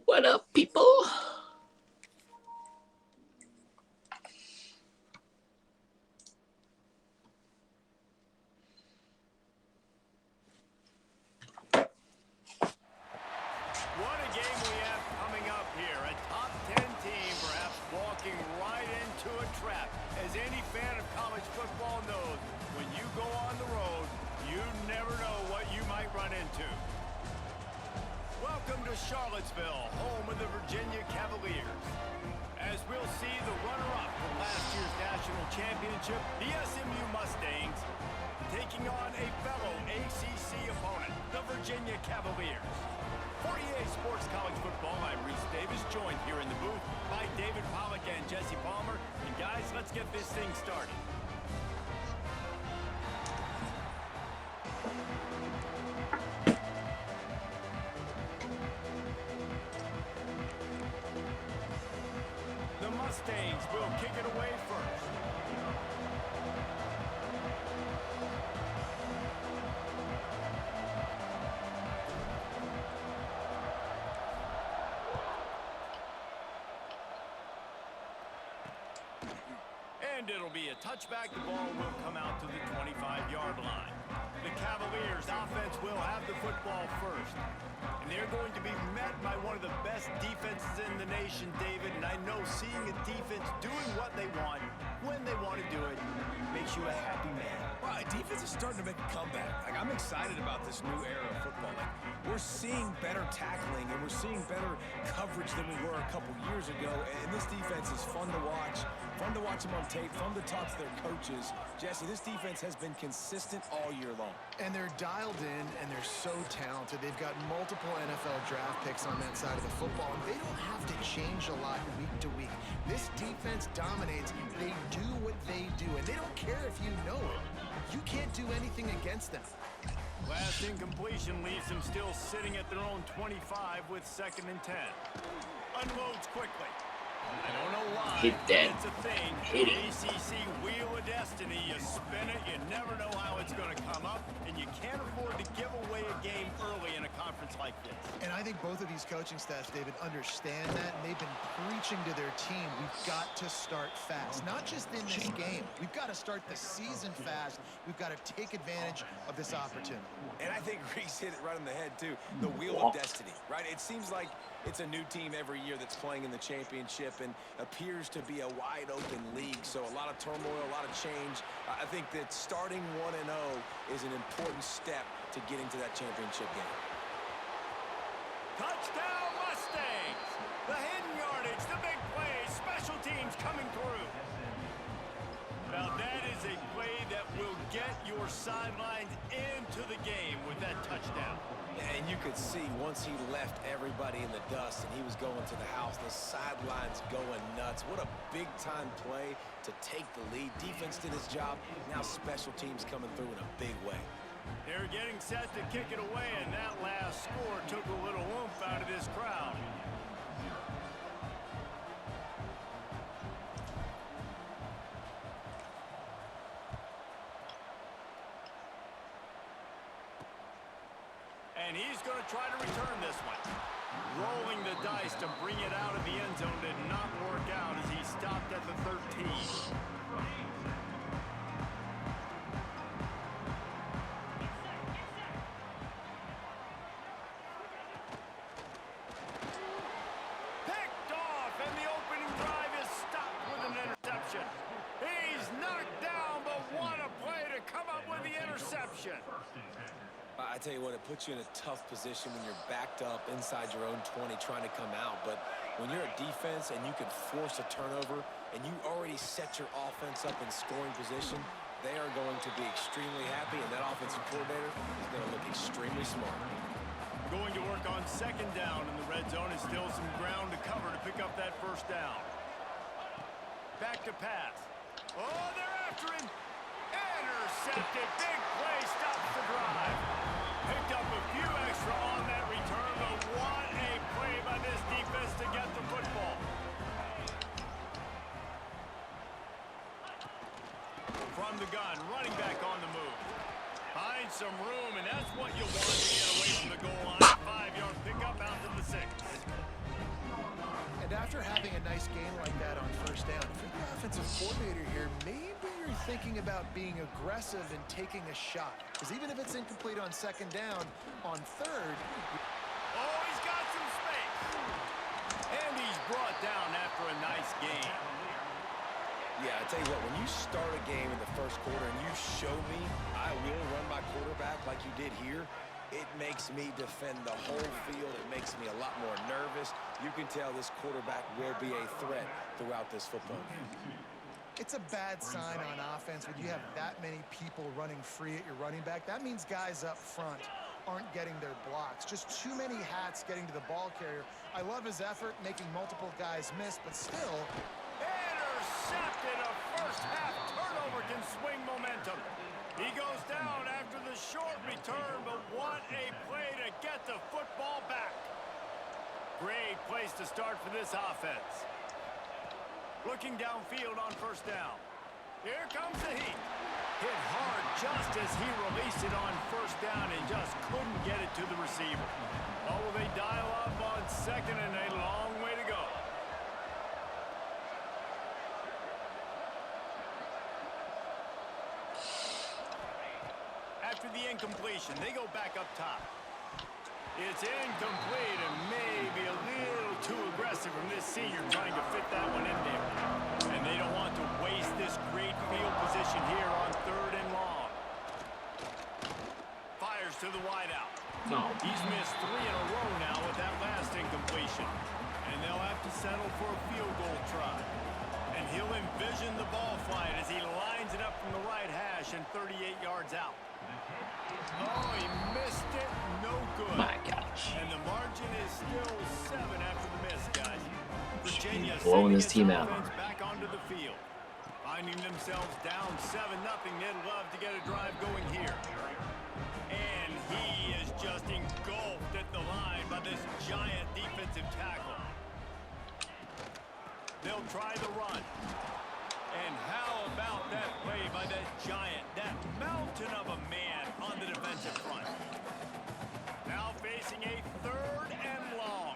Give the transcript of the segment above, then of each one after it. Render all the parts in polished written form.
What up, people? What a game we have coming up here. A top 10 team perhaps walking right into a trap. As any fan of college football knows, when you go on the road, you never know what you might run into. Welcome to Charlottesville, home of the Virginia Cavaliers. As we'll see, the runner-up from last year's national championship, the SMU Mustangs, taking on a fellow ACC opponent, the Virginia Cavaliers. For EA Sports College Football, I'm Reese Davis, joined here in the booth by David Pollack and Jesse Palmer. And guys, let's get this thing started. The Mustangs will kick it away first. And it'll be a touchback. The ball will come out to the 25-yard line. The Cavaliers offense will have the football first. And they're going to be met by one of the best defenses in the nation, David. And I know seeing a defense doing what they want, when they want to do it, makes you a happy man. Well, defense is starting to make a comeback. Like, I'm excited about this new era of football. Like, we're seeing better tackling and we're seeing better coverage than we were a couple years ago. And this defense is fun to watch them on tape, fun to talk to their coaches. Jesse, this defense has been consistent all year long. And they're dialed in, and they're so talented. They've got multiple NFL draft picks on that side of the football, and they don't have to change a lot week to week. This defense dominates. They do what they do, and they don't care if you know it. You can't do anything against them. Last incompletion leaves them still sitting at their own 25 with 2nd and 10. Unloads quickly. I don't know why. Hit that. It's a thing. Hit it. ACC Wheel of Destiny. You spin it, you never know how it's going to come up, and you can't afford to give away a game early in a conference like this. And I think both of these coaching staffs, David, understand that, and they've been preaching to their team, we've got to start fast. Not just in this game. We've got to start the season fast. We've got to take advantage of this opportunity. And I think Reese hit it right on the head, too. The Wheel of Destiny, right? It seems like it's a new team every year that's playing in the championship and appears to be a wide-open league. So a lot of turmoil, a lot of change. I think that starting 1-0 is an important step to getting to that championship game. Touchdown Mustangs! The hidden yardage, the big plays, special teams coming through. Now that is a play that will get your sidelines into the game with that touchdown. And you could see once he left everybody in the dust and he was going to the house, the sidelines going nuts. What a big-time play to take the lead. Defense did his job. Now special teams coming through in a big way. They're getting set to kick it away, and that last score took a little oomph out of this crowd. And he's going to try to return this one. Rolling the dice to bring it out of the end zone did not work out as he stopped at the 13. Picked off, and the opening drive is stopped with an interception. He's knocked down, but what a play to come up with the interception. I tell you what, it puts you in a tough position when you're backed up inside your own 20 trying to come out. But when you're a defense and you can force a turnover and you already set your offense up in scoring position, they are going to be extremely happy, and that offensive coordinator is going to look extremely smart. Going to work on 2nd down in the red zone. Is still some ground to cover to pick up that 1st down. Back to pass. Oh, they're after him. Intercepted. Big play stops the drive. Picked up a few extra on that return, but what a play by this defense to get the football. From the gun, running back on the move. Finds some room, and that's what you want to get away from the goal line. 5-yard pickup out to the 6. And after having a nice game like that on first down, if you're the offensive coordinator here, maybe you're thinking about being aggressive and taking a shot. Because even if it's incomplete on second down, on third... Oh, he's got some space. And he's brought down after a nice game. Yeah, I tell you what, when you start a game in the first quarter and you show me I will run my quarterback like you did here, it makes me defend the whole field. It makes me a lot more nervous. You can tell this quarterback will be a threat throughout this football game. It's a bad sign on offense when you have that many people running free at your running back. That means guys up front aren't getting their blocks. Just too many hats getting to the ball carrier. I love his effort, making multiple guys miss, but still... Intercepted. A first-half turnover can swing momentum. He goes down after the short return, but what a play to get the football back. Great place to start for this offense. Looking downfield on first down. Here comes the heat. Hit hard just as he released it on first down and just couldn't get it to the receiver. Oh, will they dial up on second and a long way to go. After the incompletion, they go back up top. It's incomplete and maybe a little too aggressive from this senior trying to fit that one in there. And they don't want to waste this great field position here on third and long. Fires to the wideout. No. He's missed 3 in a row now with that last incompletion. And they'll have to settle for a field goal try. And he'll envision the ball flight as he lines it up from the right hash and 38 yards out. Oh, he missed it. No good. My gosh. And the margin is still 7 after the miss, guys. Virginia blowing this team out. Back onto the field. Finding themselves down 7-0. They'd love to get a drive going here. And he is just engulfed at the line by this giant defensive tackle. They'll try the run. And how about that play by that giant, that mountain of a man on the defensive front. Now facing a third and long.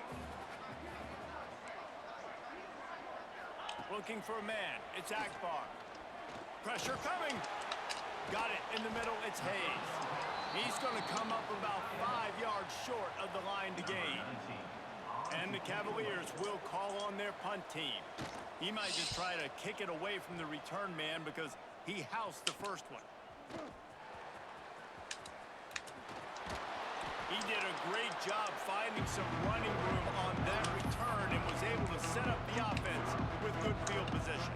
Looking for a man. It's Akbar. Pressure coming. Got it in the middle. It's Hayes. He's going to come up about 5 yards short of the line to gain. And the Cavaliers will call on their punt team. He might just try to kick it away from the return man because he housed the first one. He did a great job finding some running room on that return and was able to set up the offense with good field position.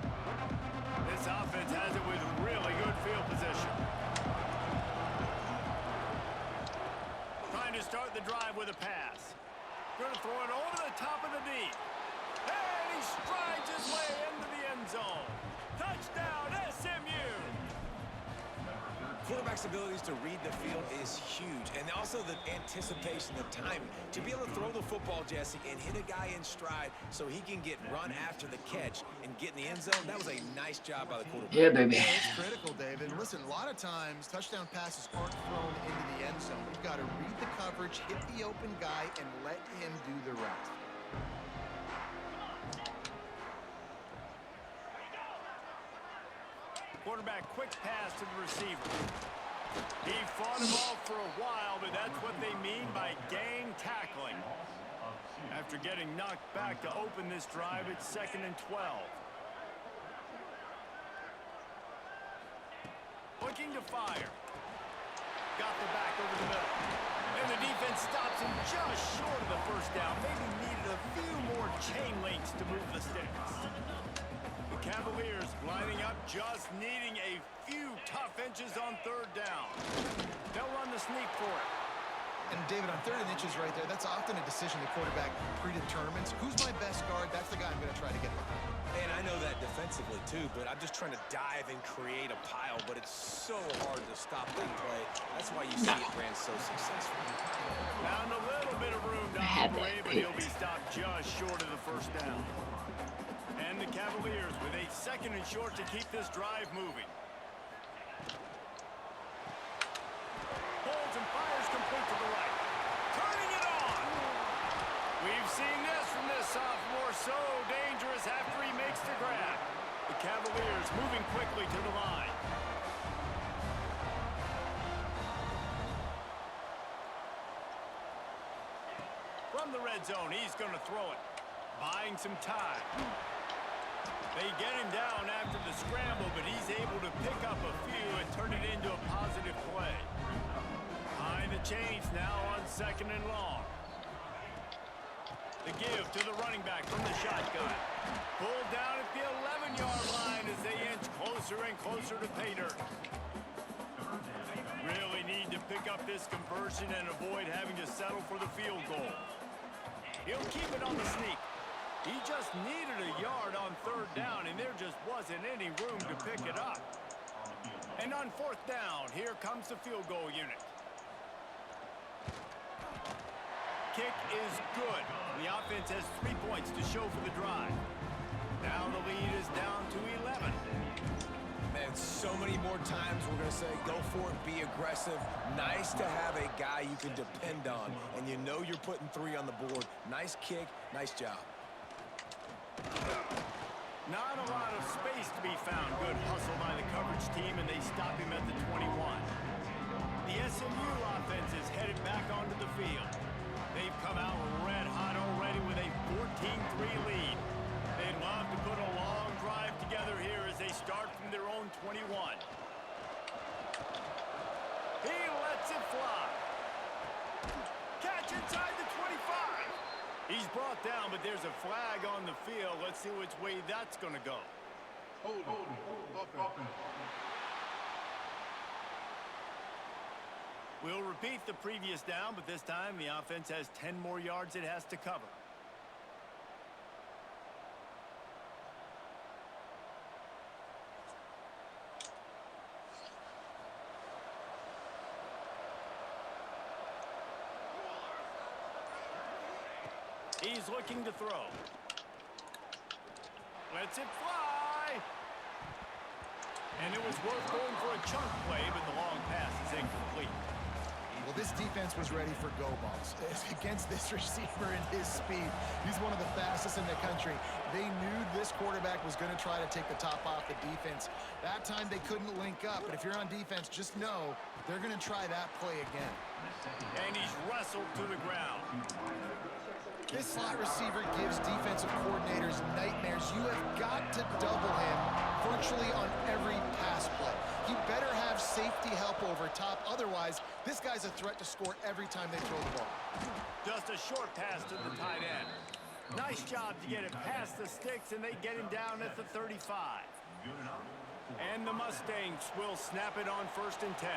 This offense has it with really good field position. Trying to start the drive with a pass. Going to throw it over the top of the deep. And he strides his way into the end zone. Touchdown, SMU! Quarterback's abilities to read the field is huge, and also the anticipation, the timing. To be able to throw the football, Jesse, and hit a guy in stride so he can get run after the catch and get in the end zone, that was a nice job by the quarterback. Yeah, baby. It's critical, David. Listen, a lot of times, touchdown passes aren't thrown into the end zone. You've got to read the coverage, hit the open guy, and let him do the rest. Quarterback, quick pass to the receiver. He fought him off for a while, but that's what they mean by gang tackling. After getting knocked back to open this drive, it's 2nd and 12. Looking to fire. Got the back over the middle. And the defense stops him just short of the first down. Maybe needed a few more chain links to move the sticks. The Cavaliers lining up, just needing a few tough inches on third down. They'll run the sneak for it. And David, on 3rd and inches right there, that's often a decision the quarterback predetermines. Who's my best guard? That's the guy I'm going to try to get behind. And I know that defensively, too, but I'm just trying to dive and create a pile, but it's so hard to stop that play. That's why you see it ran so successful. Found a little bit of room to operate, but he'll be stopped just short of the first down. And the Cavaliers with a 2nd and short to keep this drive moving. Holds and fires complete to the right. Turning it on. We've seen this from this sophomore so from the red zone. He's going to throw it. Buying some time. They get him down after the scramble, but he's able to pick up a few and turn it into a positive play. Behind the chains now on 2nd and long. The give to the running back from the shotgun. Pulled down at the 11-yard line as they inch closer and closer to pay dirt. Really need to pick up this conversion and avoid having to settle for the field goal. He'll keep it on the sneak. He just needed a yard on 3rd down, and there just wasn't any room to pick it up. And on 4th down, here comes the field goal unit. Kick is good. The offense has 3 points to show for the drive. Now the lead is down to 11. Man, so many more times we're going to say, go for it, be aggressive. Nice to have a guy you can depend on, and you know you're putting 3 on the board. Nice kick, nice job. Not a lot of space to be found. Good hustle by the coverage team, and they stop him at the 21. The SMU offense is headed back onto the field. They've come out red hot already with a 14-3 lead. They'd love to put a long drive together here as they start from their own 21. He lets it fly. Catch inside the 25. He's brought down, but there's a flag on the field. Let's see which way that's going to go. Hold. We'll repeat the previous down, but this time the offense has 10 more yards it has to cover. He's looking to throw. Lets it fly. And it was worth going for a chunk play, but the long pass is incomplete. Well, this defense was ready for go balls. Against this receiver and his speed, he's one of the fastest in the country. They knew this quarterback was going to try to take the top off the defense. That time they couldn't link up, but if you're on defense, just know they're going to try that play again. And he's wrestled to the ground. This slot receiver gives defensive coordinators nightmares. You have got to double him virtually on every pass play. He better have safety help over top. Otherwise, this guy's a threat to score every time they throw the ball. Just a short pass to the tight end. Nice job to get it past the sticks, and they get him down at the 35. And the Mustangs will snap it on 1st and 10.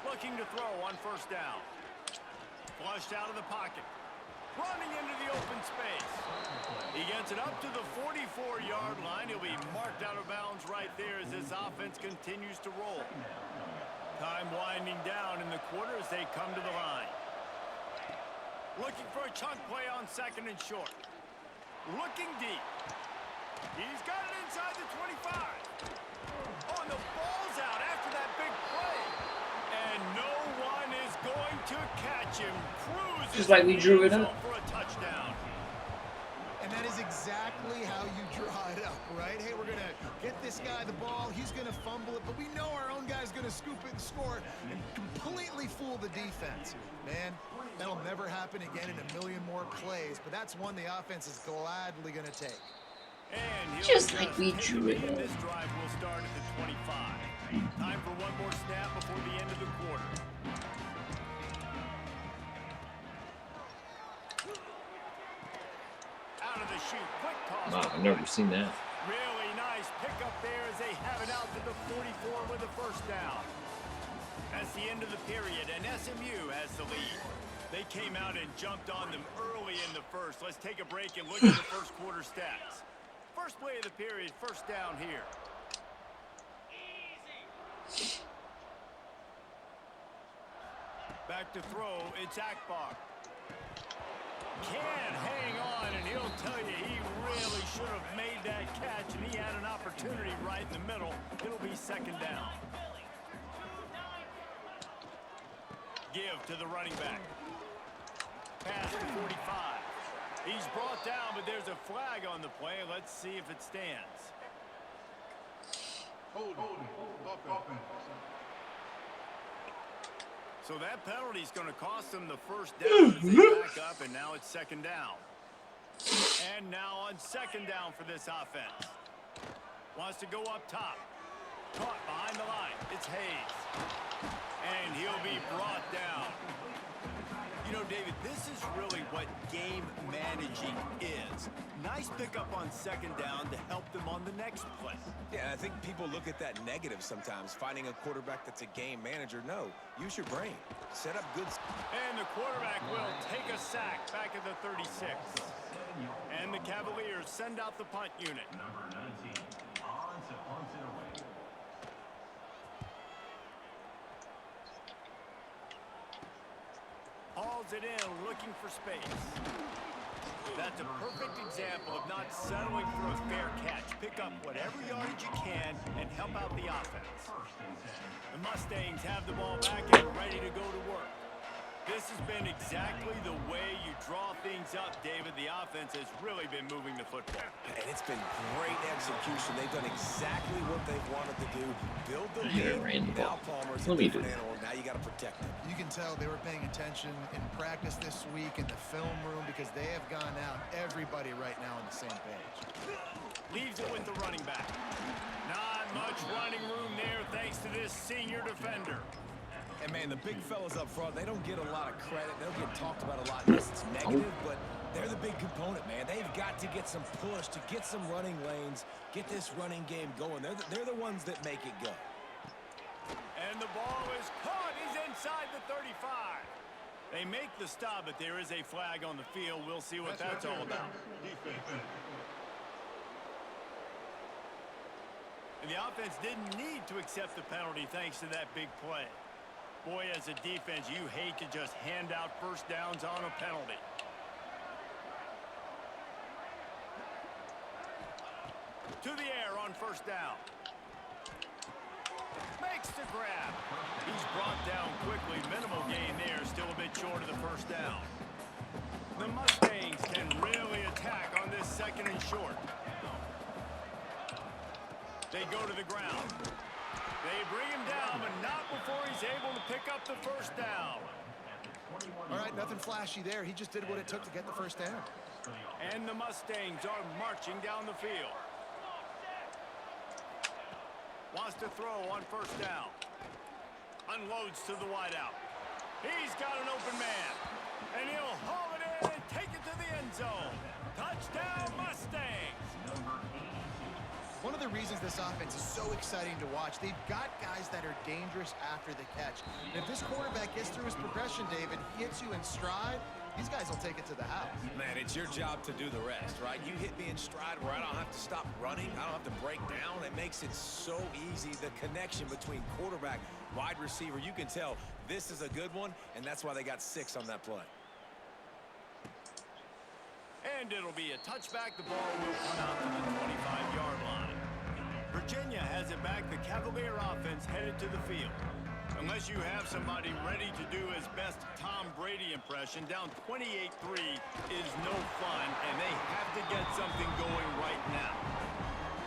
Looking to throw on 1st down. Flushed out of the pocket. Running into the open space. He gets it up to the 44-yard line. He'll be marked out of bounds right there as this offense continues to roll. Time winding down in the quarter as they come to the line. Looking for a chunk play on 2nd and short. Looking deep. He's got it inside the 25. Oh, and the ball's out after that big play. And no one is going to catch him. Cruz just like we drew it up for a touchdown. And that is exactly how you draw it up, right? Hey, we're going to get this guy the ball. He's going to fumble it, but we know our own guy's going to scoop it and score and completely fool the defense. Man, that'll never happen again in a million more plays, but that's one the offense is gladly going to take. And just like we drew it up. This drive will start at the 25. Time for one more snap before the end of the quarter. Out of the chute, quick toss. Wow, I've never seen that. Really nice pickup there as they have it out to the 44 with the 1st down. That's the end of the period, and SMU has the lead. They came out and jumped on them early in the first. Let's take a break and look at the first quarter stats. First play of the period, 1st down here. Back to throw, it's Akbar. Can't hang on, and he'll tell you he really should have made that catch, and he had an opportunity right in the middle. It'll be 2nd down. Give to the running back. Pass to 45. He's brought down, but there's a flag on the play. Let's see if it stands. So that penalty is going to cost them the first down as they back up, and now it's second down. And now on second down for this offense. Wants to go up top. Caught behind the line. It's Hayes. And he'll be brought down. You know, David, this is really what game managing is. Nice pickup on second down to help them on the next play. Yeah, I think people look at that negative sometimes, finding a quarterback that's a game manager. No, use your brain. Set up good. And the quarterback will take a sack back at the 36. And the Cavaliers send out the punt unit. Number 19, on to punt it away. Hauls it in, looking for space. That's a perfect example of not settling for a fair catch. Pick up whatever yardage you can and help out the offense. The Mustangs have the ball back and are ready to go to work. This has been exactly the way you draw things up, David. The offense has really been moving the football. And it's been great execution. They've done exactly what they've wanted to do. Build the I lead. ran the Now ball. Palmer's a Let me do different it. animal. Now you got to protect him. You can tell they were paying attention in practice this week in the film room because they have gone out, everybody right now on the same page. Leaves it with the running back. Not much running room there thanks to this senior defender. And, man, the big fellas up front, they don't get a lot of credit. They don't get talked about a lot unless it's negative, but they're the big component, man. They've got to get some push, to get some running lanes, get this running game going. They're the ones that make it go. And the ball is caught. He's inside the 35. They make the stop, but there is a flag on the field. We'll see what that's all about. And the offense didn't need to accept the penalty thanks to that big play. Boy, as a defense, you hate to just hand out first downs on a penalty. To the air on first down. Makes the grab. He's brought down quickly. Minimal gain there. Still a bit short of the first down. The Mustangs can really attack on this second and short. They go to the ground. They bring him down, but not before he's able to pick up the first down. All right, nothing flashy there. He just did what it took to get the first down. And the Mustangs are marching down the field. Wants to throw on first down. Unloads to the wideout. He's got an open man. And he'll haul it in and take it to the end zone. Touchdown, Mustangs! One of the reasons this offense is so exciting to watch, they've got guys that are dangerous after the catch. And if this quarterback gets through his progression, David, hits you in stride, these guys will take it to the house. Man, it's your job to do the rest, right? You hit me in stride where I don't have to stop running. I don't have to break down. It makes it so easy. The connection between quarterback, wide receiver, you can tell this is a good one, and that's why they got 6 on that play. And it'll be a touchback. The ball will come out to the 25-yard line. Virginia has it back. The Cavalier offense headed to the field. Unless you have somebody ready to do his best Tom Brady impression, down 28-3 is no fun, and they have to get something going right now.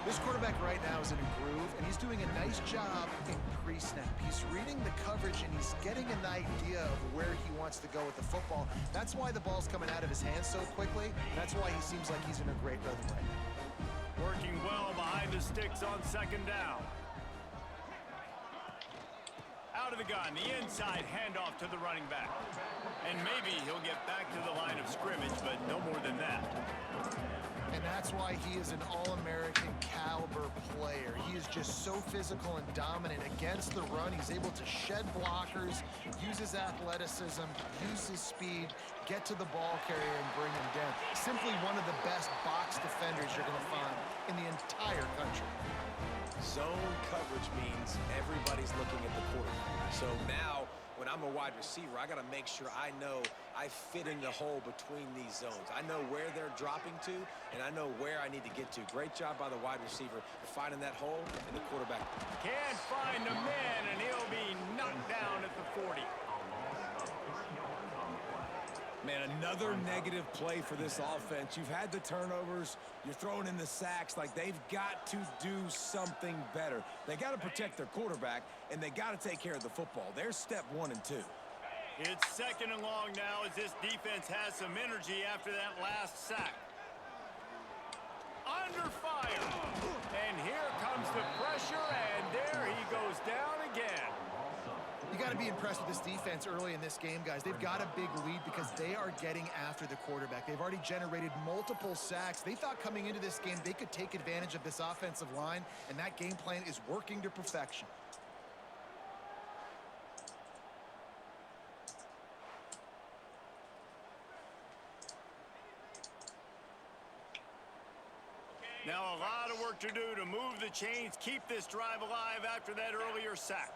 This quarterback right now is in a groove, and he's doing a nice job in pre-snap. He's reading the coverage, and he's getting an idea of where he wants to go with the football. That's why the ball's coming out of his hands so quickly. That's why he seems like he's in a great rhythm right now. Working well behind the sticks on second down. Out of the gun, the inside handoff to the running back. And maybe he'll get back to the line of scrimmage, but no more than that. And that's why he is an all-American caliber player. He is just so physical and dominant against the run. He's able to shed blockers, use his athleticism, use his speed, get to the ball carrier and bring him down. Simply one of the best box defenders you're going to find in the entire country. Zone coverage means everybody's looking at the quarterback. So now, when I'm a wide receiver, I got to make sure I know I fit in the hole between these zones. I know where they're dropping to, and I know where I need to get to. Great job by the wide receiver finding that hole, and the quarterback Can't find the man, and he'll be knocked down at the 40. Man, another negative play for this offense. You've had the turnovers. You're throwing in the sacks. Like, they've got to do something better. They got to protect their quarterback, and they got to take care of the football. There's step 1 and 2. It's 2nd and long now as this defense has some energy after that last sack. Under fire. And here comes the pressure, and there he goes down again. You got to be impressed with this defense early in this game, guys. They've got a big lead because they are getting after the quarterback. They've already generated multiple sacks. They thought coming into this game they could take advantage of this offensive line, and that game plan is working to perfection. Now a lot of work to do to move the chains, keep this drive alive after that earlier sack.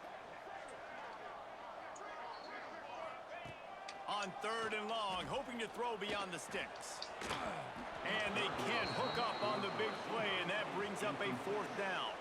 On 3rd and long, hoping to throw beyond the sticks. And they can't hook up on the big play, and that brings up a 4th down.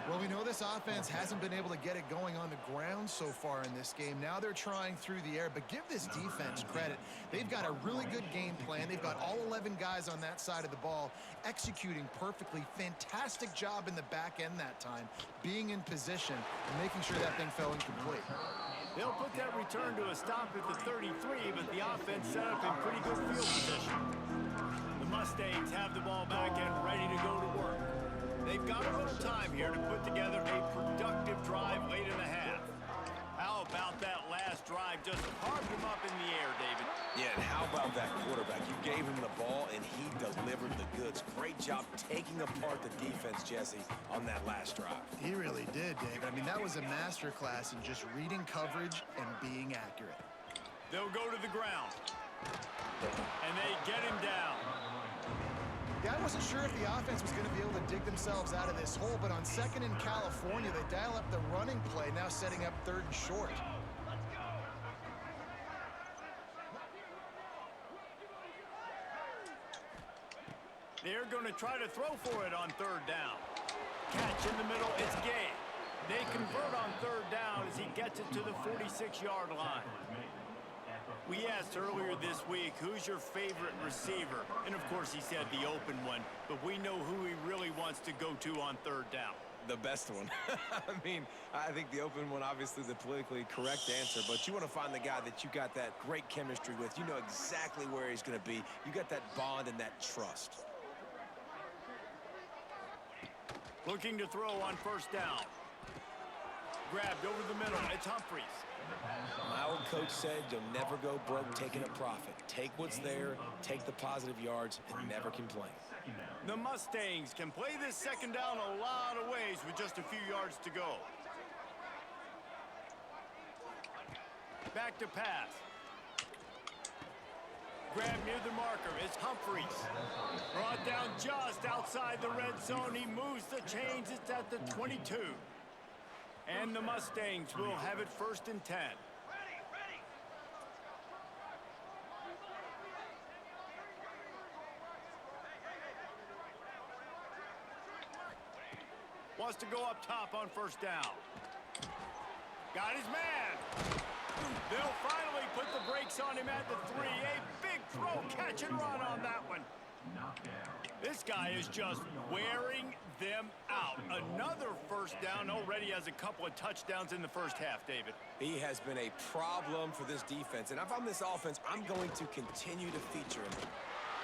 Well, we know this offense hasn't been able to get it going on the ground so far in this game. Now they're trying through the air, but give this defense credit. They've got a really good game plan. They've got all 11 guys on that side of the ball executing perfectly. Fantastic job in the back end that time, being in position and making sure that thing fell incomplete. They'll put that return to a stop at the 33, but the offense set up in pretty good field position. The Mustangs have the ball back and ready to go to work. They've got a little time here to put together a productive drive late in the half. How about that last drive? Just carved him up in the air, David. Yeah, and how about that quarterback? You gave him the ball, and he delivered the goods. Great job taking apart the defense, Jesse, on that last drive. He really did, David. I mean, that was a masterclass in just reading coverage and being accurate. They'll go to the ground. And they get him down. Yeah, I wasn't sure if the offense was going to be able to dig themselves out of this hole, but on 2nd in California, they dial up the running play, now setting up 3rd and short. They're going to try to throw for it on 3rd down. Catch in the middle, it's Gay. They convert on 3rd down as he gets it to the 46-yard line. We asked earlier this week, who's your favorite receiver? And of course he said the open one, but we know who he really wants to go to on 3rd down. The best one. I mean, I think the open one, obviously the politically correct answer, but you want to find the guy that you got that great chemistry with. You know exactly where he's going to be. You got that bond and that trust. Looking to throw on 1st down. Grabbed over the middle. It's Humphries. My old coach said you'll never go broke taking a profit. Take what's there, take the positive yards, and never complain. The Mustangs can play this 2nd down a lot of ways with just a few yards to go. Back to pass. Grab near the marker. It's Humphries. Brought down just outside the red zone. He moves the chains. It's at the 22. And the Mustangs will have it 1st and 10. Wants to go up top on 1st down. Got his man. They'll finally put the brakes on him at the 3. A big throw, catch and run on that one. This guy is just wearing them out. Another 1st down, already has a couple of touchdowns in the 1st half, David. He has been a problem for this defense, and if I'm this offense, I'm going to continue to feature him.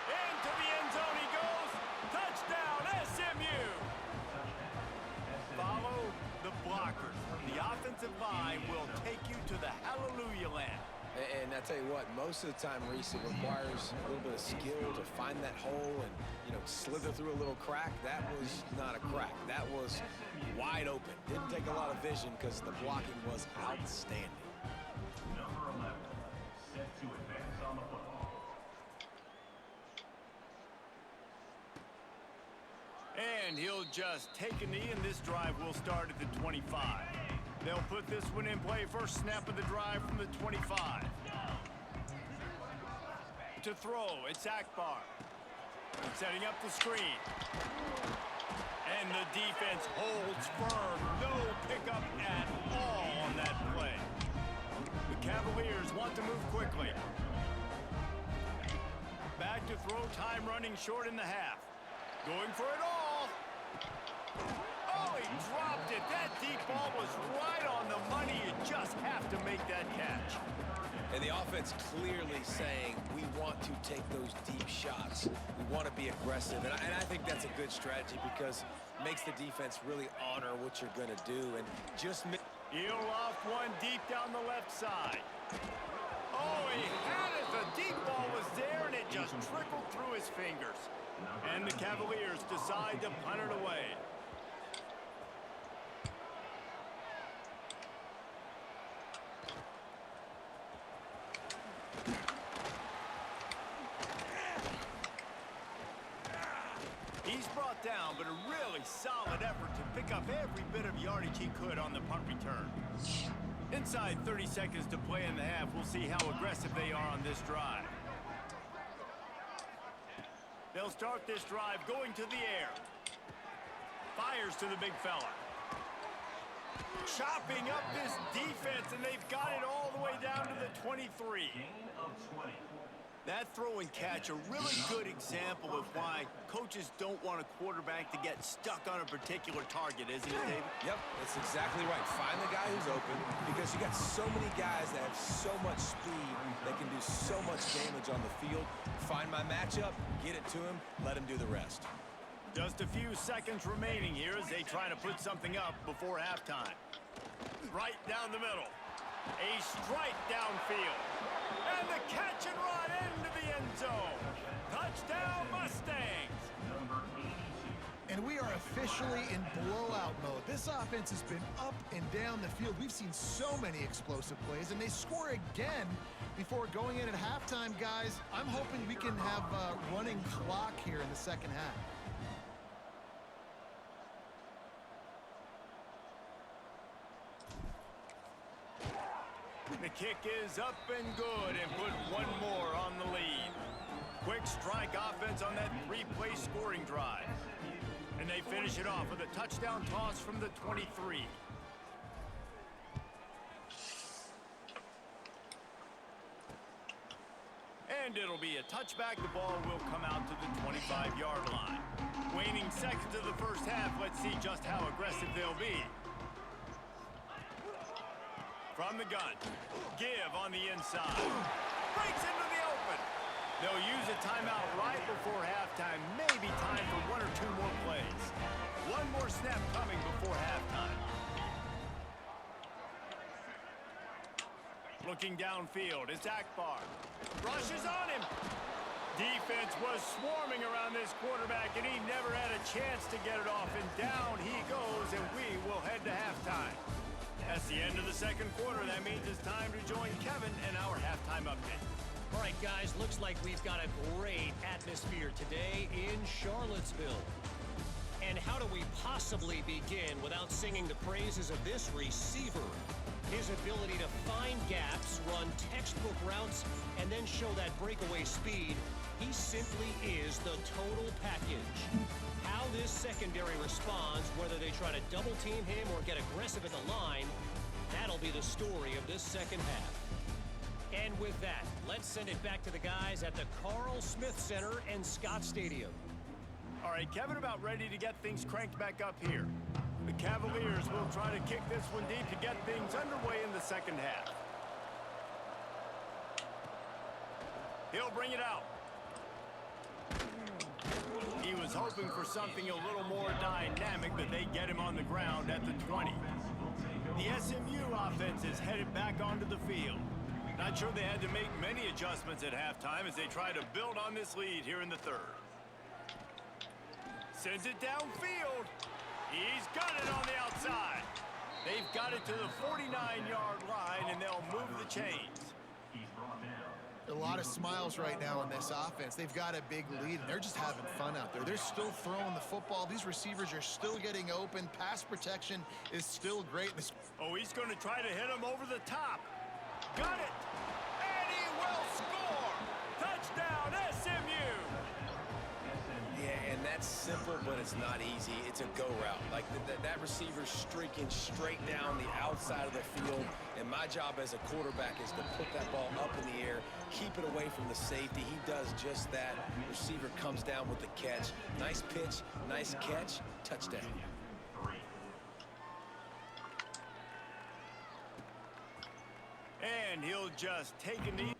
Into the end zone he goes. Touchdown, SMU. Follow the blockers. The offensive line will take you to the hallelujah land. And I tell you what, most of the time, Reese, it requires a little bit of skill to find that hole and, you know, slither through a little crack. That was not a crack. That was wide open. Didn't take a lot of vision because the blocking was outstanding. Number 11, set to advance on the football. And he'll just take a knee, and this drive will start at the 25. They'll put this one in play. First snap of the drive from the 25. To throw, it's Akbar. Setting up the screen. And the defense holds firm. No pickup at all on that play. The Cavaliers want to move quickly. Back to throw, time running short in the half. Going for it all. Oh, really dropped it. That deep ball was right on the money. You just have to make that catch. And the offense clearly saying, we want to take those deep shots. We want to be aggressive. And I think that's a good strategy because it makes the defense really honor what you're going to do. And just... He'll loft one deep down the left side. Oh, he had it. The deep ball was there, and it just trickled through his fingers. And the Cavaliers decide to punt it away. He's brought down, but a really solid effort to pick up every bit of yardage he could on the punt return. Inside 30 seconds to play in the half, we'll see how aggressive they are on this drive. They'll start this drive going to the air. Fires to the big fella. Chopping up this defense, and they've got it all the way down to the 23. Gain of 20. That throw and catch, a really good example of why coaches don't want a quarterback to get stuck on a particular target, isn't it, David? Yep, that's exactly right. Find the guy who's open because you got so many guys that have so much speed that can do so much damage on the field. Find my matchup, get it to him, let him do the rest. Just a few seconds remaining here as they try to put something up before halftime. Right down the middle. A strike downfield. And the catch and run into the end zone. Touchdown, Mustangs. Number 82. And we are officially in blowout mode. This offense has been up and down the field. We've seen so many explosive plays, and they score again before going in at halftime, guys. I'm hoping we can have a running clock here in the second half. The kick is up and good and put one more on the lead. Quick strike offense on that three-play scoring drive. And they finish it off with a touchdown toss from the 23. And it'll be a touchback. The ball will come out to the 25-yard line. Waning seconds of the first half. Let's see just how aggressive they'll be. From the gun. Give on the inside. Breaks into the open. They'll use a timeout right before halftime. Maybe time for one or two more plays. One more snap coming before halftime. Looking downfield, it's Akbar. Rushes on him. Defense was swarming around this quarterback, and he never had a chance to get it off. And down he goes, and we will head to halftime. That's the end of the second quarter. That means it's time to join Kevin and our halftime update. All right, guys, looks like we've got a great atmosphere today in Charlottesville. And how do we possibly begin without singing the praises of this receiver? His ability to find gaps, run textbook routes, and then show that breakaway speed. He simply is the total package. How this secondary responds, whether they try to double team him or get aggressive at the line, that'll be the story of this second half. And with that, let's send it back to the guys at the Carl Smith Center and Scott Stadium. All right, Kevin, about ready to get things cranked back up here. The Cavaliers will try to kick this one deep to get things underway in the second half. He'll bring it out. He was hoping for something a little more dynamic, but they get him on the ground at the 20. The SMU offense is headed back onto the field. Not sure they had to make many adjustments at halftime as they try to build on this lead here in the third. Sends it downfield. He's got it on the outside. They've got it to the 49-yard line, and they'll move the chains. He's brought down. A lot of smiles right now on this offense. They've got a big lead, and they're just having fun out there. They're still throwing the football. These receivers are still getting open. Pass protection is still great. Oh, he's going to try to hit him over the top. Got it. And he will score. Touchdown, SMU. Yeah, and that's simple, but it's not easy. It's a go route. Like that receiver's streaking straight down the outside of the field, and my job as a quarterback is to put that ball up in the air, keep it away from the safety. He does just that. Receiver comes down with the catch. Nice pitch, nice catch, touchdown. he'll just take a knee.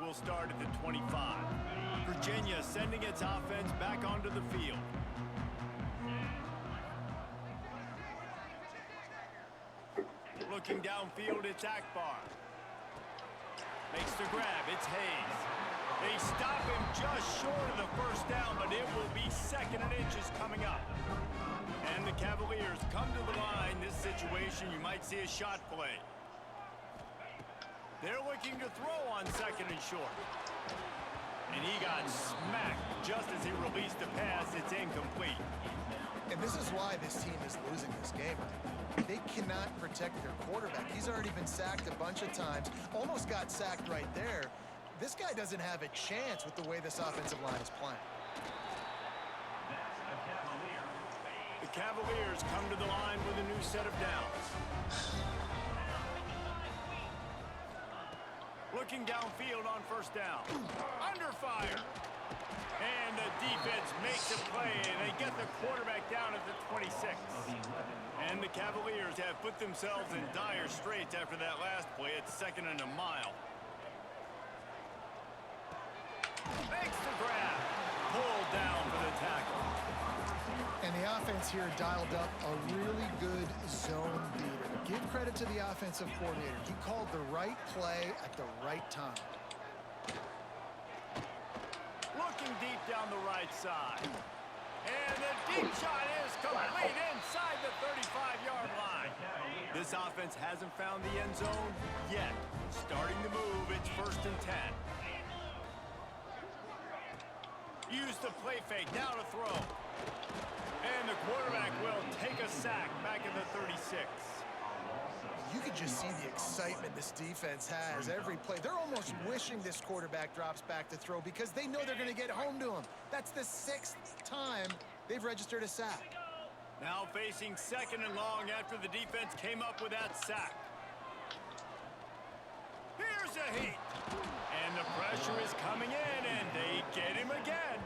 Will start at the 25. Virginia sending its offense back onto the field. Looking downfield, it's Akbar. Makes the grab, it's Hayes. They stop him just short of the first down, but it will be 2nd and inches coming up. And the Cavaliers come to the line. This situation, you might see a shot play. They're looking to throw on 2nd and short. And he got smacked just as he released the pass. It's incomplete. And this is why this team is losing this game. They cannot protect their quarterback. He's already been sacked a bunch of times. Almost got sacked right there. This guy doesn't have a chance with the way this offensive line is playing. The Cavaliers come to the line with a new set of downs. Looking downfield on 1st down. Under fire. And the defense makes a play, and they get the quarterback down at the 26. And the Cavaliers have put themselves in dire straits after that last play. It's 2nd and a mile. Makes the grab. Pulled down for the tackle. And the offense here dialed up a really good zone beater. Give credit to the offensive coordinator. He called the right play at the right time. Looking deep down the right side. And the deep shot is complete inside the 35-yard line. This offense hasn't found the end zone yet. Starting to move, it's 1st and 10. Use the play fake, now to throw. And the quarterback will take a sack back at the 36. You can just see the excitement this defense has every play. They're almost wishing this quarterback drops back to throw because they know they're going to get home to him. That's the 6th time they've registered a sack. Now facing 2nd and long after the defense came up with that sack. Here's a heat. And the pressure is coming in, and they get him again.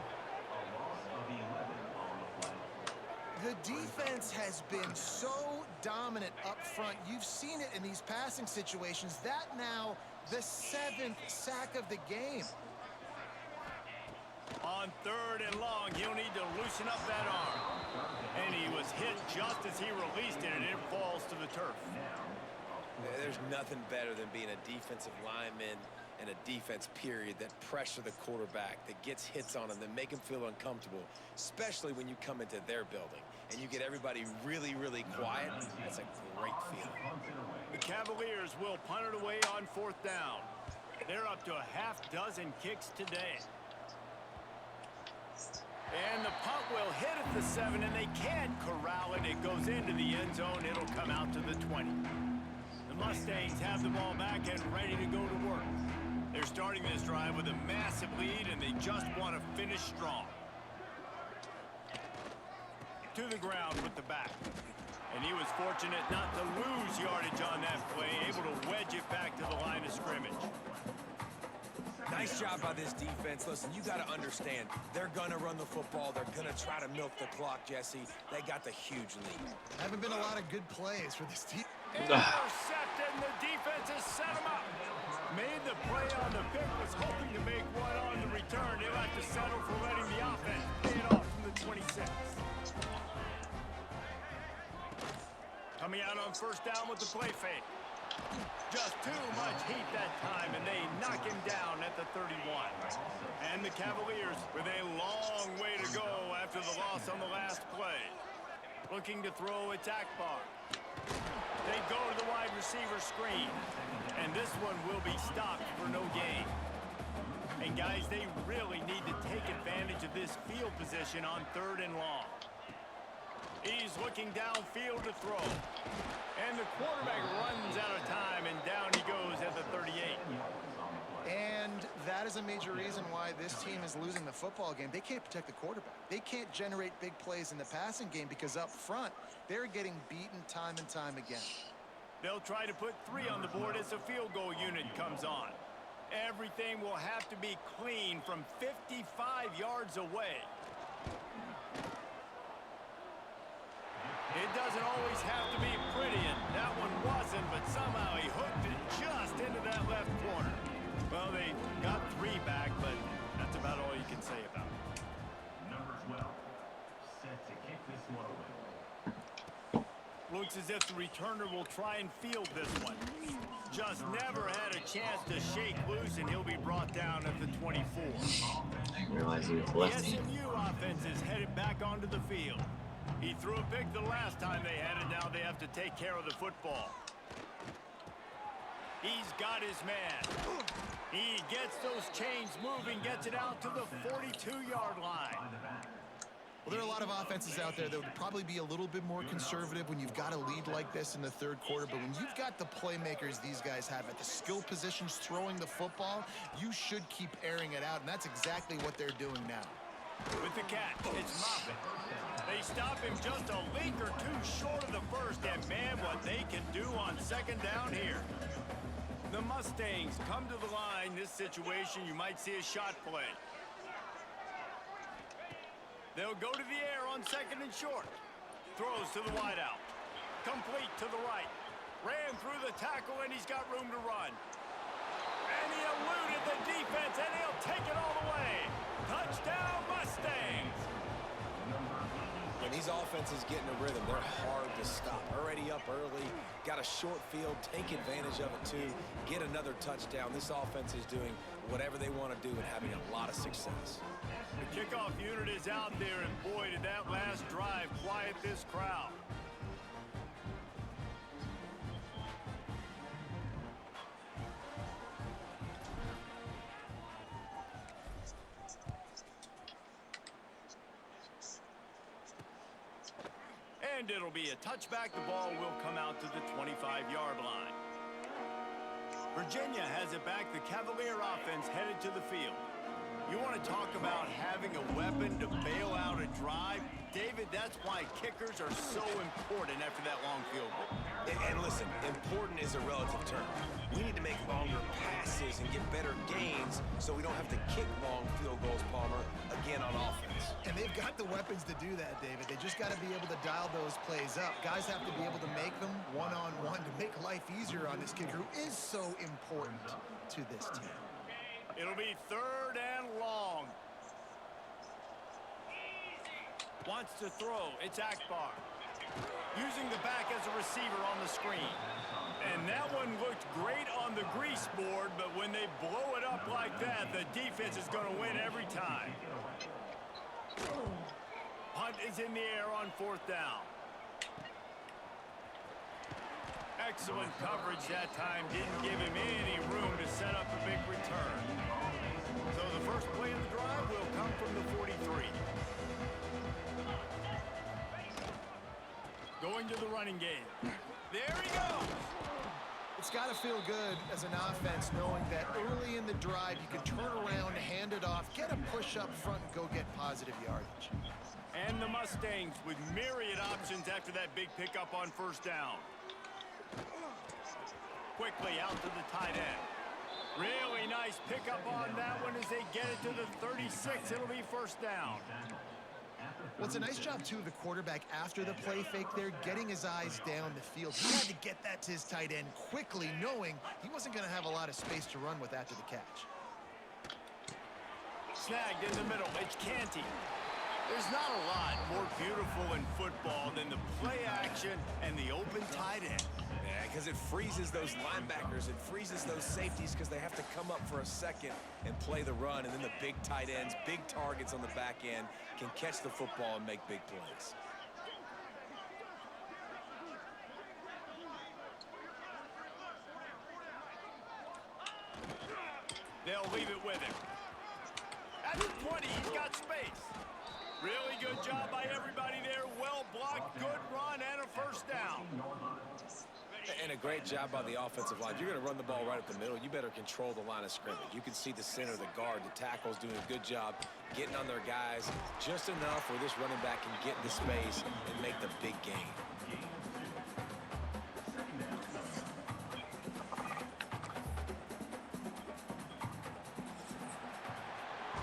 The defense has been so dominant up front. You've seen it in these passing situations. That now the 7th sack of the game. On 3rd and long, he'll need to loosen up that arm. And he was hit just as he released it, and it falls to the turf. There's nothing better than being a defensive lineman and a defense period that pressure the quarterback, that gets hits on him, that make him feel uncomfortable, especially when you come into their building and you get everybody really, really quiet. That's a great feeling. The Cavaliers will punt it away on 4th down. They're up to a half dozen kicks today. And the punt will hit at the 7, and they can't corral it. It goes into the end zone. It'll come out to the 20. The Mustangs have the ball back and ready to go to work. They're starting this drive with a massive lead, and they just want to finish strong. To the ground with the back. And he was fortunate not to lose yardage on that play, able to wedge it back to the line of scrimmage. Nice job by this defense. Listen, you got to understand, they're going to run the football. They're going to try to milk the clock, Jesse. They got the huge lead. Haven't been a lot of good plays for this team. Intercepted, and the defense has set him up. Made the play on the pick, was hoping to make one on the return. They'll have to settle for letting the offense pay it off from the 26. Coming out on 1st down with the play fake. Just too much heat that time, and they knock him down at the 31. And the Cavaliers with a long way to go after the loss on the last play. Looking to throw, it's Akbar. They go to the wide receiver screen. And this one will be stopped for no gain. And guys, they really need to take advantage of this field position on 3rd and long. He's looking downfield to throw. And the quarterback runs out of time, and down he goes at the 38. And that is a major reason why this team is losing the football game. They can't protect the quarterback. They can't generate big plays in the passing game because up front, they're getting beaten time and time again. They'll try to put 3 on the board as the field goal unit comes on. Everything will have to be clean from 55 yards away. It doesn't always have to be pretty, and that one wasn't, but somehow he hooked it just into that left corner. Well, they got 3 back, but that's about all you can say about it. Number 12, set to kick this one away. Looks as if the returner will try and field this one. Just never had a chance to shake loose, and he'll be brought down at the 24. I didn't realize he was The lefty. SMU offense is headed back onto the field. He threw a pick the last time they had it. Now they have to take care of the football. He's got his man. He gets those chains moving, gets it out to the 42-yard line. Well, there are a lot of offenses out there that would probably be a little bit more conservative when you've got a lead like this in the third quarter. But when you've got the playmakers these guys have at the skill positions throwing the football, you should keep airing it out. And that's exactly what they're doing now. With the catch, it's Moffitt. They stop him just a league or 2 short of the first. And, man, what they can do on second down here. The Mustangs come to the line. This situation, you might see a shot play. They'll go to the air on second and short. Throws to the wideout. Complete to the right. Ran through the tackle, and he's got room to run. And he eluded the defense, and he'll take it all the way. Touchdown, Mustangs! When these offenses get in a rhythm, they're hard to stop. Already up early, got a short field, take advantage of it too, get another touchdown. This offense is doing whatever they want to do and having a lot of success. The kickoff unit is out there, and boy, did that last drive quiet this crowd. And it'll be a touchback. The ball will come out to the 25-yard line. Virginia has it back. The Cavalier offense headed to the field. You want to talk about having a weapon to bail out a drive? David, that's why kickers are so important after that long field goal. And listen, important is a relative term. We need to make longer passes and get better gains so we don't have to kick long field goals, Palmer, again on offense. And they've got the weapons to do that, David. They just got to be able to dial those plays up. Guys have to be able to make them one-on-one to make life easier on this kicker who is so important to this team. It'll be 3rd and long. Wants to throw. It's Akbar. Using the back as a receiver on the screen. And that one looked great on the grease board, but when they blow it up like that, the defense is going to win every time. Punt is in the air on 4th down. Excellent coverage that time. Didn't give him any room to set up a big return. So the first play of the drive will come from the 43. Going to the running game. There he goes. It's got to feel good as an offense knowing that early in the drive you can turn around, hand it off, get a push up front, and go get positive yardage. And the Mustangs with myriad options after that big pickup on 1st down. Quickly out to the tight end. Really nice pickup on that one as they get it to the 36. It'll be 1st down. Well, it's a nice job, too, of the quarterback after the play fake there, getting his eyes down the field. He had to get that to his tight end quickly, knowing he wasn't going to have a lot of space to run with after the catch. Snagged in the middle. It's Canty. There's not a lot more beautiful in football than the play action and the open tight end. Yeah, because it freezes those linebackers. It freezes those safeties because they have to come up for a second and play the run. And then the big tight ends, big targets on the back end can catch the football and make big plays. They'll leave it with him. At the 20, he's got space. Really good job by everybody there. Well blocked, good run, and a 1st down. And a great job by the offensive line. You're going to run the ball right up the middle. You better control the line of scrimmage. You can see the center, the guard, the tackles doing a good job getting on their guys just enough where this running back can get into space and make the big gain.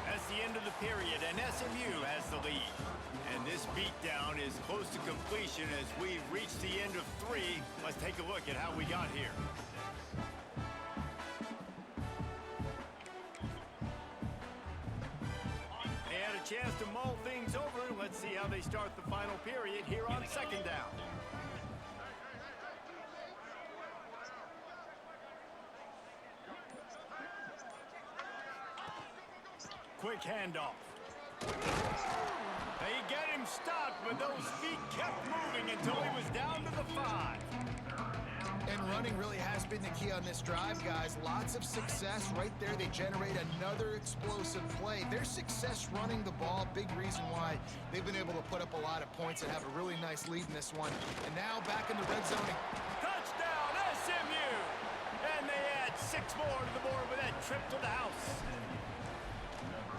That's the end of the period, and SMU SMU has the lead. And this beatdown is close to completion as we've reached the end of 3. Let's take a look at how we got here. They had a chance to mull things over. Let's see how they start the final period here on 2nd down. Quick handoff. They get him stopped, but those feet kept moving until he was down to the 5. And running really has been the key on this drive, guys. Lots of success right there. They generate another explosive play. Their success running the ball, big reason why they've been able to put up a lot of points and have a really nice lead in this one. And now back in the red zone. Touchdown, SMU! And they add 6 more to the board with that trip to the house.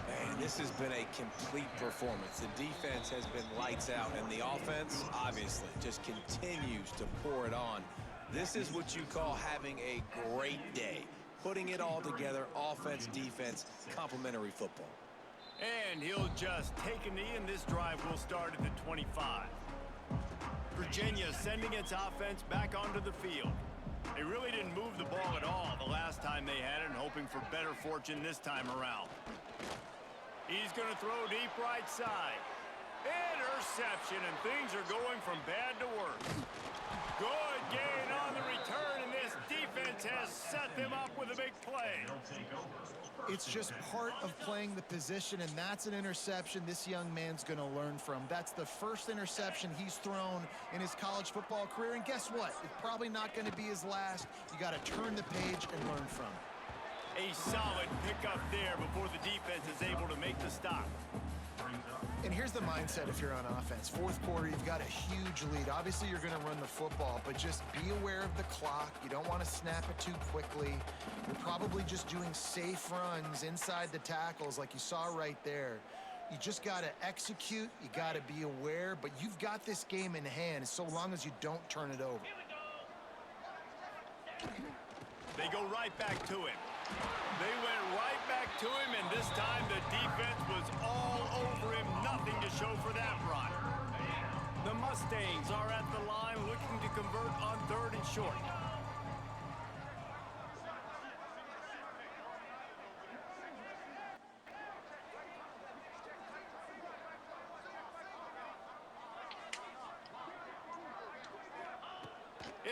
Man, this has been a complete performance. The defense has been lights out, and the offense, obviously, just continues to pour it on. This is what you call having a great day. Putting it all together, offense, defense, complementary football. And he'll just take a knee, and this drive will start at the 25. Virginia sending its offense back onto the field. They really didn't move the ball at all the last time they had it, and hoping for better fortune this time around. He's going to throw deep right side. Interception, and things are going from bad to worse. Good gain on the return, and this defense has set them up with a big play. It's just part of playing the position, and that's an interception this young man's going to learn from. That's the first interception he's thrown in his college football career, and guess what? It's probably not going to be his last. You got to turn the page and learn from it. A solid pickup there before the defense is able to make the stop. And here's the mindset if you're on offense. 4th quarter, you've got a huge lead. Obviously, you're going to run the football, but just be aware of the clock. You don't want to snap it too quickly. You're probably just doing safe runs inside the tackles like you saw right there. You just got to execute. You got to be aware, but you've got this game in hand so long as you don't turn it over. They go right back to him. They went right back to him, and this time the defense was all over him. Nothing to show for that run. The Mustangs are at the line looking to convert on 3rd and short.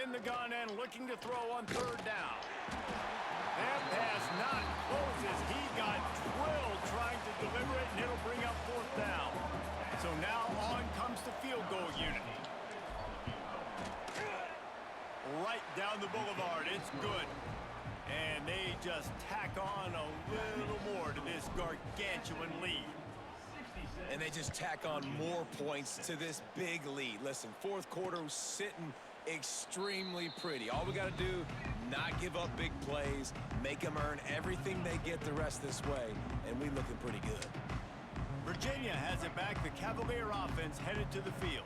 In the gun and looking to throw on 3rd down. That pass not close as he got drilled trying to deliver it, and it'll bring up 4th down. So now on comes the field goal unit. Right down the boulevard, it's good. And they just tack on a little more to this gargantuan lead. And they just tack on more points to this big lead. Listen, 4th quarter was sitting extremely pretty. All we got to do, not give up big plays, make them earn everything they get the rest this way, and we looking pretty good. Virginia has it back. The Cavalier offense headed to the field.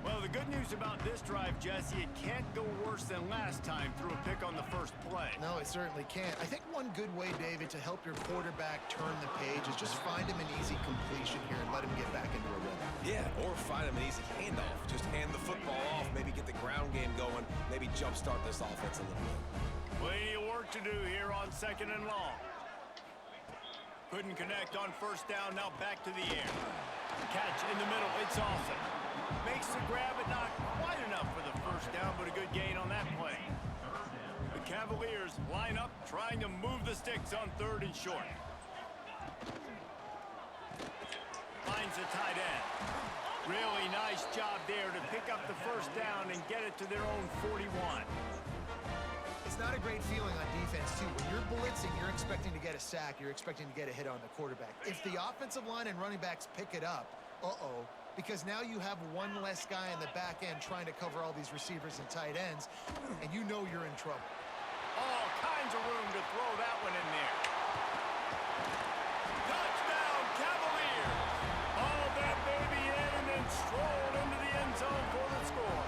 Well, the good news about this drive, Jesse, it can't go worse than last time through a pick on the first play. No, it certainly can't. I think one good way, David, to help your quarterback turn the page is just find him an easy completion here and let him get back into a rhythm. Yeah, or find him an easy handoff. Just hand the football off, maybe get the ground game going, maybe jumpstart this offense a little bit. Plenty of work to do here on 2nd and long. Couldn't connect on 1st down, now back to the air. Catch in the middle, it's awesome. Makes the grab, but not quite enough for the 1st down, but a good gain on that play. The Cavaliers line up, trying to move the sticks on 3rd and short. Finds the tight end. Really nice job there to pick up the 1st down and get it to their own 41. It's not a great feeling on defense, too. When you're blitzing, you're expecting to get a sack. You're expecting to get a hit on the quarterback. If the offensive line and running backs pick it up, because now you have one less guy in the back end trying to cover all these receivers and tight ends, and you know you're in trouble. All kinds of room to throw that one in there. Touchdown, Cavaliers! Hauled that baby in and then strolled into the end zone for the score.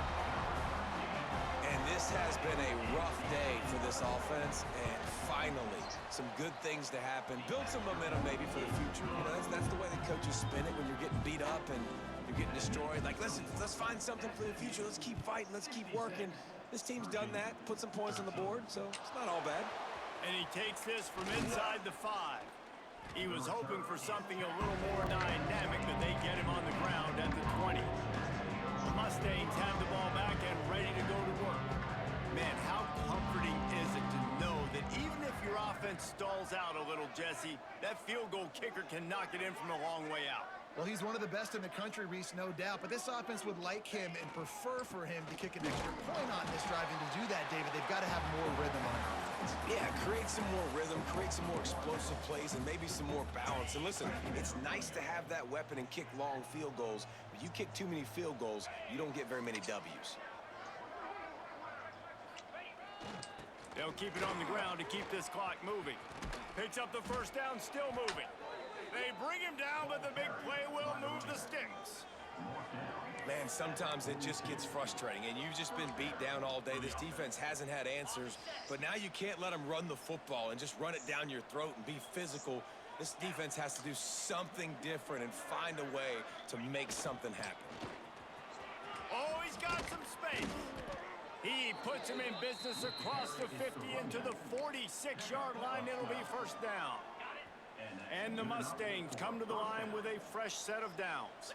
And this has been a rough day for this offense, and finally some good things to happen. Build some momentum maybe for the future. You know, that's the way the coaches spin it when you're getting beat up and you're getting destroyed. Like, listen, let's find something for the future. Let's keep fighting. Let's keep working. This team's done that, put some points on the board, so it's not all bad. And he takes this from inside the 5. He was hoping for something a little more dynamic, but they get him on the ground at the 20. The Mustangs have the ball back and ready to go to work. Man, how comforting is it to know that even if your offense stalls out a little, Jesse, that field goal kicker can knock it in from a long way out. Well, he's one of the best in the country, Reese, no doubt. But this offense would like him and prefer for him to kick an extra point on this drive. And to do that, David, they've got to have more rhythm on offense. Yeah, create some more rhythm, create some more explosive plays, and maybe some more balance. And listen, it's nice to have that weapon and kick long field goals. But you kick too many field goals, you don't get very many W's. They'll keep it on the ground to keep this clock moving. Picks up the first down, still moving. They bring him down, but the big play will move the sticks. Man, sometimes it just gets frustrating, and you've just been beat down all day. This defense hasn't had answers, but now you can't let them run the football and just run it down your throat and be physical. This defense has to do something different and find a way to make something happen. Oh, he's got some space. He puts him in business across the 50 into the 46-yard line. It'll be first down. And the Mustangs come to the line with a fresh set of downs.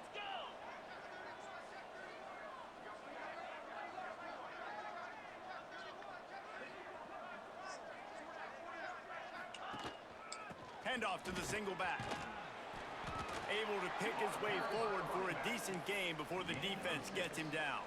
Handoff to the single back. Able to pick his way forward for a decent gain before the defense gets him down.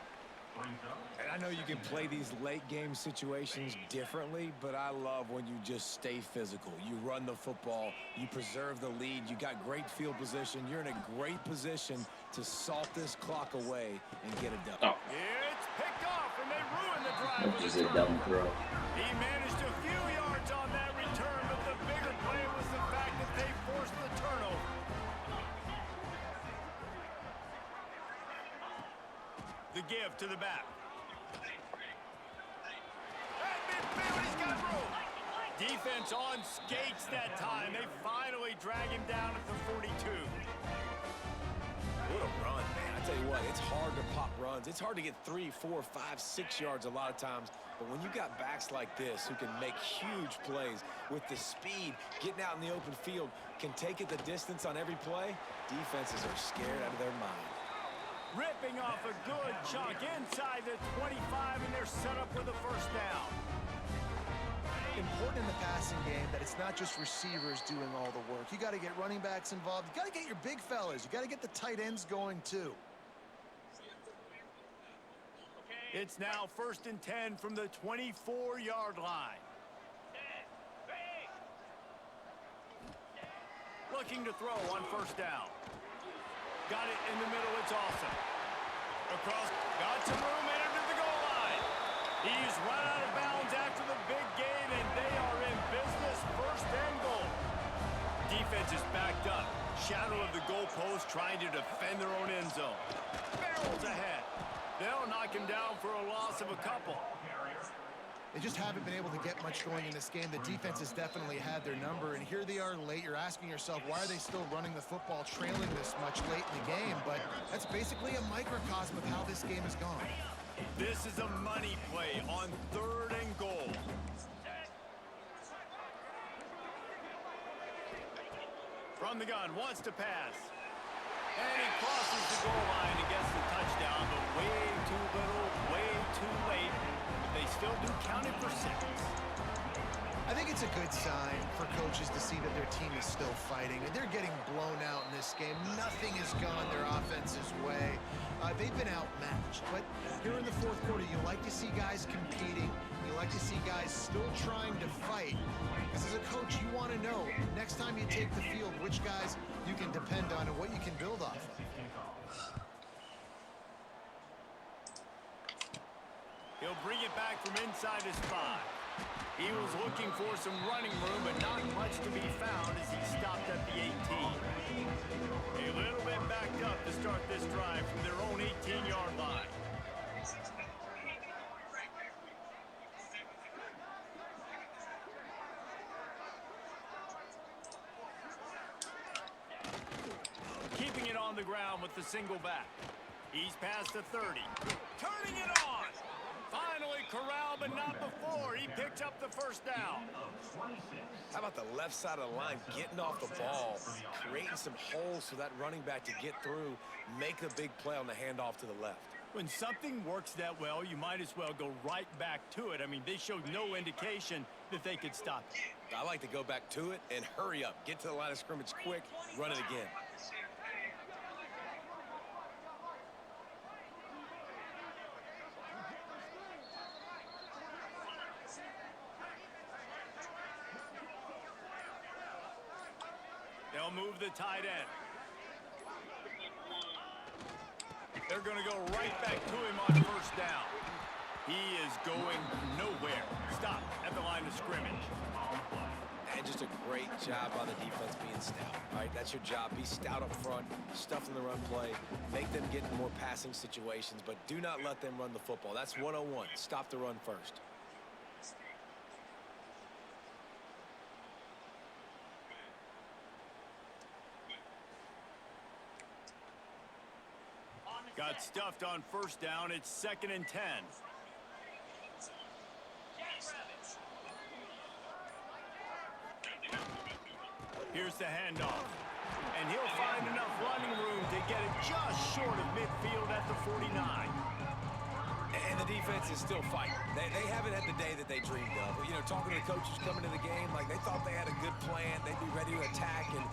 And I know you can play these late game situations differently, but I love when you just stay physical. You run the football, you preserve the lead, you got great field position, you're in a great position to salt this clock away and get it done. Oh. It's picked off, and they ruin the drive Which with is a dumb throw. He managed a few yards on that return, but the bigger play was the fact that they forced the turnover. The give to the back. He's got room. Defense on skates that time. They finally drag him down at the 42. What a run, man. I tell you what, it's hard to pop runs. It's hard to get 3, 4, 5, 6 yards a lot of times. But when you got backs like this who can make huge plays with the speed, getting out in the open field, can take it the distance on every play, defenses are scared out of their mind. Ripping off a good chunk inside the 25, and they're set up with a first down. Important in the passing game that it's not just receivers doing all the work. You got to get running backs involved. You got to get your big fellas. You got to get the tight ends going too. It's now 1st and 10 from the 24-yard line. Looking to throw on first down. Got it in the middle, it's awesome. Across, got some room into the goal line. He's run out of bounds after the big gain, and they are in business, 1st and goal. Defense is backed up. Shadow of the goalpost trying to defend their own end zone. Barrels ahead. They'll knock him down for a loss of a couple. They just haven't been able to get much going in this game. The defense has definitely had their number, and here they are late. You're asking yourself, why are they still running the football, trailing this much late in the game? But that's basically a microcosm of how this game has gone. This is a money play on 3rd and goal. From the gun, wants to pass. And he crosses the goal line and gets the touchdown, but way too little, way too late. They still do count it for 6. I think it's a good sign for coaches to see that their team is still fighting. They're getting blown out in this game. Nothing has gone their offense's way. They've been outmatched. But here in the 4th quarter, you like to see guys competing. You like to see guys still trying to fight. Because as a coach, you want to know, next time you take the field, which guys you can depend on and what you can build off of. He'll bring it back from inside his 5. He was looking for some running room, but not much to be found as he stopped at the 18. A little bit backed up to start this drive from their own 18-yard line. on the ground with the single back. He's past the 30. Turning it on. Finally corralled, but not before. He picked up the first down. How about the left side of the line getting off the ball, creating some holes for that running back to get through, make the big play on the handoff to the left. When something works that well, you might as well go right back to it. I mean, they showed no indication that they could stop it. I like to go back to it and hurry up. Get to the line of scrimmage quick, run it again. They'll move the tight end. They're going to go right back to him on first down. He is going nowhere. Stop at the line of scrimmage. And just a great job by the defense being stout. All right, that's your job. Be stout up front, stuff in the run play, make them get in more passing situations, but do not let them run the football. That's 101. Stop the run first. Got stuffed on first down. It's 2nd and 10. Here's the handoff. And he'll find enough running room to get it just short of midfield at the 49. And the defense is still fighting. They haven't had the day that they dreamed of. You know, talking to the coaches coming to the game, like they thought they had a good plan. They'd be ready to attack and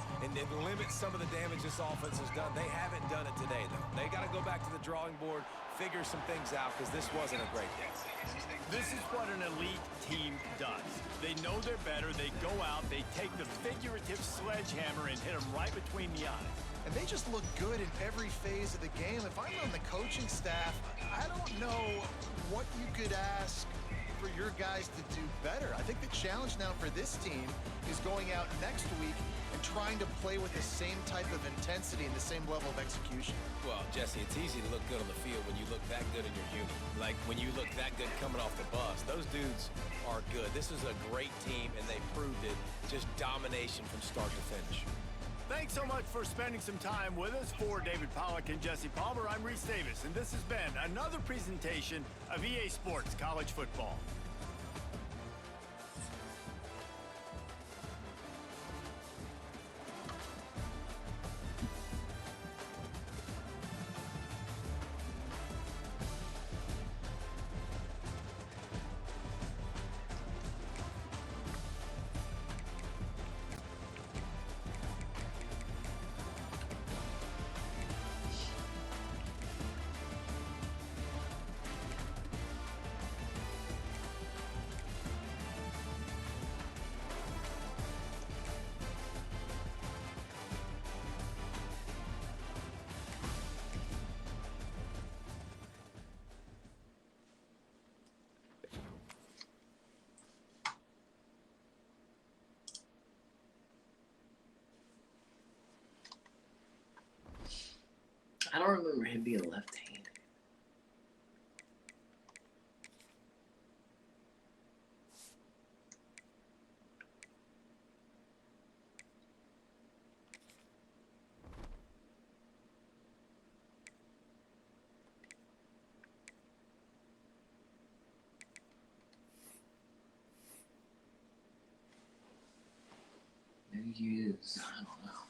limit some of the damage this offense has done. They haven't done it today, though. They got to go back to the drawing board, figure some things out, because this wasn't a great day. This is what an elite team does. They know they're better. They go out. They take the figurative sledgehammer and hit them right between the eyes. And they just look good in every phase of the game. If I'm on the coaching staff, I don't know what you could ask for your guys to do better. I think the challenge now for this team is going out next week and trying to play with the same type of intensity and the same level of execution. Well, Jesse, it's easy to look good on the field when you look that good and you're human. Like when you look that good coming off the bus. Those dudes are good. This is a great team, and they proved it. Just domination from start to finish. Thanks so much for spending some time with us. For David Pollack and Jesse Palmer, I'm Reese Davis, and this has been another presentation of EA Sports College Football. I don't remember him being left-handed. Maybe he is. I don't know.